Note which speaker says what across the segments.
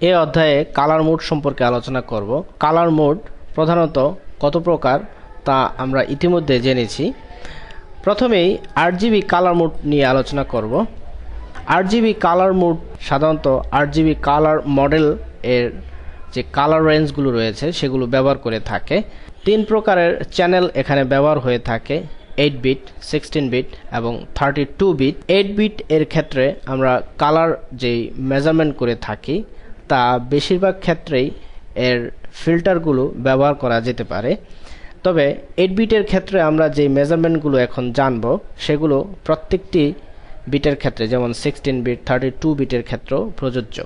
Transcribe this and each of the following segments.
Speaker 1: এই অধ্যায়ে colour mode সম্পর্কে আলোচনা করব। কালার মোড প্রধানত কত প্রকার তা আমরা ইতিমধ্যে জেনেছি। প্রথমেই আরজিবি কালার মোড নিয়ে আলোচনা করব। আরজিবি কালার মোড সাধারণত আরজিবি কালার মডেল এর যে কালার রেঞ্জগুলো রয়েছে সেগুলো ব্যবহার করে থাকে। 3 প্রকারের চ্যানেল এখানে ব্যবহার হয়ে থাকে: 8 বিট, 16 বিট এবং 32 বিট। 8 বিট এর ক্ষেত্রে আমরা কালার যেই মেজারমেন্ট করে থাকি তা বেশিরভাগ ক্ষেত্রেই এর ফিল্টারগুলো ব্যবহার করা যেতে পারে। তবে 8 বিটের ক্ষেত্রে আমরা যে মেজারমেন্টগুলো এখন জানব সেগুলো প্রত্যেকটি বিটের ক্ষেত্রে, যেমন 16 বিট, 32 বিটের ক্ষেত্রেও প্রযোজ্য।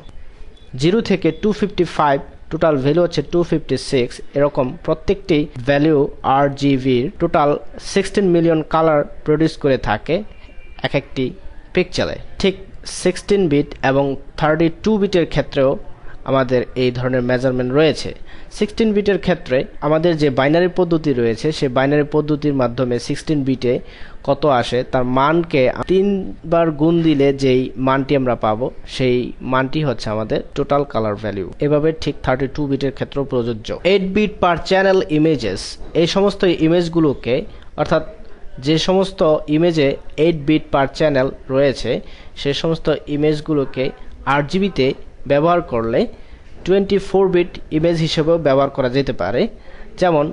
Speaker 1: 0 থেকে 255, টোটাল ভ্যালু হচ্ছে 256, এরকম প্রত্যেকটি ভ্যালু আরজিবির টোটাল 16 মিলিয়ন কালার প্রডিউস করে থাকে এক একটি পিকচারে। ঠিক 16 বিট এবং 32 বিটের ক্ষেত্রেও আমাদের এই ধরনের মেজারমেন্ট রয়েছে। 16 বিটের ক্ষেত্রে আমাদের যে বাইনারি পদ্ধতি রয়েছে সেই বাইনারি পদ্ধতির মাধ্যমে 16 বিটে কত আসে তার মানকে 3 বার গুণ দিলে যেই মানটি আমরা পাবো সেই মানটি হচ্ছে আমাদের টোটাল কালার ভ্যালু। এভাবে ঠিক 32 বিটের ক্ষেত্রেও প্রযোজ্য। 8 বিট পার চ্যানেল ইমেজেস, এই সমস্ত ইমেজগুলোকে, অর্থাৎ যে সমস্ত ইমেজে 8 বিট পার চ্যানেল রয়েছে সে সমস্ত ইমেজগুলোকে আরজিবিতে ব্যবহার করলে 24 বিট ইমেজ হিসেবেও ব্যবহার করা যেতে পারে। যেমন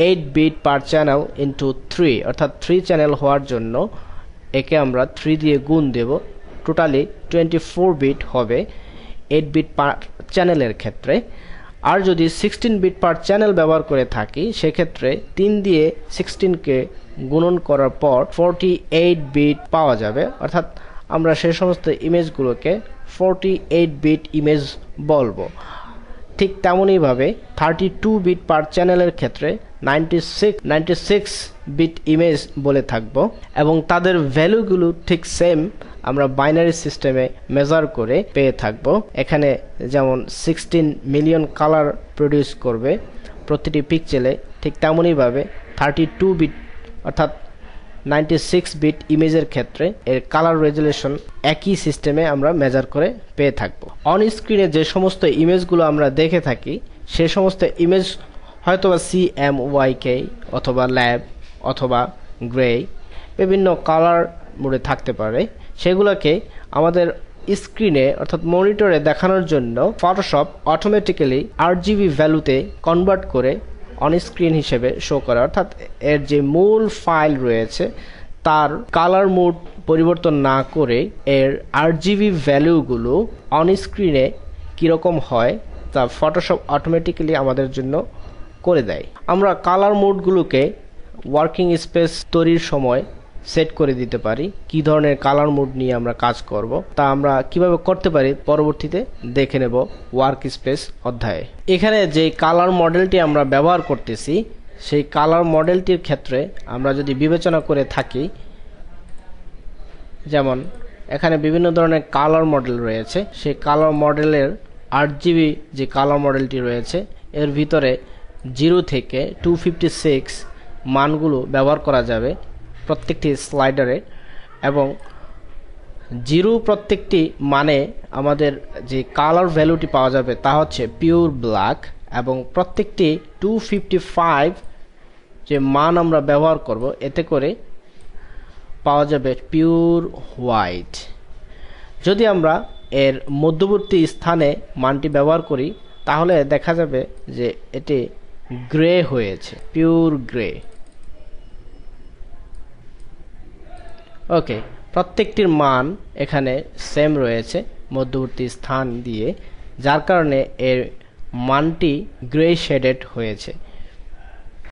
Speaker 1: 8 বিট পার চ্যানেল ইন্টু 3, অর্থাৎ 3 চ্যানেল হওয়ার জন্য একে আমরা 3 দিয়ে গুণ দেব, টোটালি 24 বিট হবে 8 বিট পার চ্যানেলের ক্ষেত্রে। আর যদি 16 বিট পার চ্যানেল ব্যবহার করে থাকি সেক্ষেত্রে 3 দিয়ে 16কে গুণন করার পর 48 বিট পাওয়া যাবে, অর্থাৎ আমরা সেই সমস্ত ইমেজগুলোকে 48 বিট ইমেজ বলবো। ঠিক তেমনইভাবে 32 বিট পার চ্যানেলের ক্ষেত্রে 96 বিট ইমেজ বলে থাকবো এবং তাদের ভ্যালুগুলো ঠিক সেম আমরা বাইনারি সিস্টেমে মেজার করে পেয়ে থাকবো। এখানে যেমন 16 মিলিয়ন কালার প্রডিউস করবে প্রতিটি পিক্সেলে, ঠিক তেমনইভাবে 32 বিট অর্থাৎ 96 বিট ইমেজের ক্ষেত্রে এর কালার রেজুলেশন একই সিস্টেমে আমরা মেজার করে পেয়ে থাকব। অন স্ক্রিনে যে সমস্ত ইমেজগুলো আমরা দেখে থাকি সে সমস্ত ইমেজ হয়তোবা CMYK অথবা ল্যাব অথবা গ্রে বিভিন্ন কালার মোডে থাকতে পারে। সেগুলোকে আমাদের স্ক্রিনে অর্থাৎ মনিটরে দেখানোর জন্য ফটোশপ অটোমেটিক্যালি আরজিবি ভ্যালুতে কনভার্ট করে অন স্ক্রিন হিসেবে শো করে, অর্থাৎ এর যে মূল ফাইল রয়েছে তার কালার মোড পরিবর্তন না করে এর আরজিবি ভ্যালুগুলো অন স্ক্রিনে কীরকম হয় তা ফটোশপ অটোমেটিক্যালি আমাদের জন্য করে দেয়। আমরা কালার মোডগুলোকে ওয়ার্কিং স্পেস তৈরির সময় সেট করে দিতে পারি। কি ধরনের কালার মোড নিয়ে আমরা কাজ করব তা আমরা কিভাবে করতে পারি পরবর্তীতে দেখে নেব ওয়ার্ক স্পেস অধ্যায়ে। এখানে যে কালার মডেলটি আমরা ব্যবহার করতেছি সেই কালার মডেলটির ক্ষেত্রে আমরা যদি বিবেচনা করে থাকি, যেমন এখানে বিভিন্ন ধরনের কালার মডেল রয়েছে, সেই কালার মডেলের আরজিবি যে কালার মডেলটি রয়েছে এর ভিতরে 0 থেকে 256 মানগুলো ব্যবহার করা যাবে প্রত্যেকটি স্লাইডারে, এবং 0 প্রত্যেকটি মানে আমাদের যে কালার ভ্যালুটি পাওয়া যাবে তা হচ্ছে পিওর ব্ল্যাক, এবং প্রত্যেকটি 255 যে মান আমরা ব্যবহার করব এতে করে পাওয়া যাবে পিওর হোয়াইট। যদি আমরা এর মধ্যবর্তী স্থানে মানটি ব্যবহার করি তাহলে দেখা যাবে যে এটি গ্রে হয়েছে, পিওর গ্রে। ওকে, প্রত্যেকটির মান এখানে সেম রয়েছে মধ্যবর্তী স্থান দিয়ে, যার কারণে এর মানটি গ্রে শেডেড হয়েছে।